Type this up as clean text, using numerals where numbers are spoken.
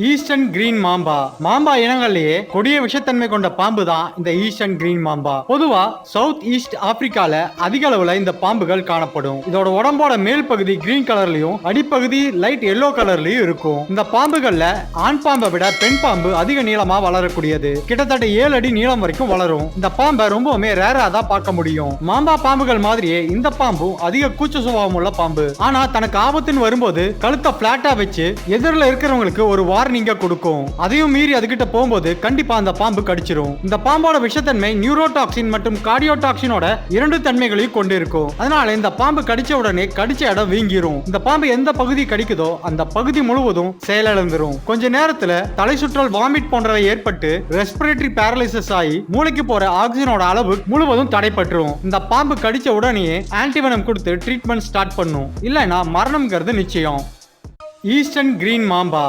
Eastern green Mamba Mamba இனங்கள்லயே கொடிய விஷத்தன்மை கொண்ட பாம்பு தான் இந்த ஈஸ்டர்ன் கிரீன் மாம்பா. பொதுவா சவுத் ஈஸ்ட் ஆப்பிரிக்கால அதிக அளவுல இந்த பாம்புகள் காணப்படும். இதோட உடம்போட மேல் பகுதி கிரீன் கலர்லயும் அடிப்பகுதி லைட் எல்லோ கலர்லயும் இருக்கும். இந்த பாம்புகள்ல ஆண் பாம்பை விட பெண் பாம்பு அதிக நீளமா வளரக்கூடியது. கிட்டத்தட்ட 7 அடி நீளம் வரைக்கும் வளரும். இந்த பாம்பை ரொம்பவுமே ரேரா தான் பார்க்க முடியும். மாம்பா பாம்புகள் மாதிரியே இந்த பாம்பும் அதிக கூச்ச சுபாவம் உள்ள பாம்பு. ஆனா தனக்கு ஆபத்துன்னு வரும்போது கழுத்தை பிளாட்டா வச்சு எதிரில் இருக்கிறவங்களுக்கு ஒரு வார்னிங்க கொடுக்கும். அதையும் மீறி அதுகிட்ட போகும்போது கண்டிப்பா அந்த பாம்பு கடிச்சிரும். இந்த பாம்போட விஷத்தன்மை நியூரோடாக்சின் மற்றும் கார்டியோடாக்சினோட 2 தன்மைகளையும் கொண்டு இருக்கும். அதனால இந்த பாம்பு கடிச்ச உடனே கடிச்ச இடம் வீங்கிரும். இந்த பாம்பு எந்த பகுதி கடிக்குதோ அந்த பகுதி முழுவதும் செயலிழந்துரும். கொஞ்ச நேரத்துல தலை சுற்றல், வாமிட் போன்றவை ஏற்பட்டு ரெஸ்பிரேட்டரி பேரலைசிஸ் ஆகி மூளைக்கு போற ஆக்சிஜனோட அளவு முழுவதும் தடைப்பட்டுரும். இந்த பாம்பு கடிச்ச உடனே ஆன்டிவெனம் கொடுத்து ட்ரீட்மெண்ட் ஸ்டார்ட் பண்ணும். இல்லைன்னா மரணம்ங்கிறது நிச்சயம். Eastern green Mamba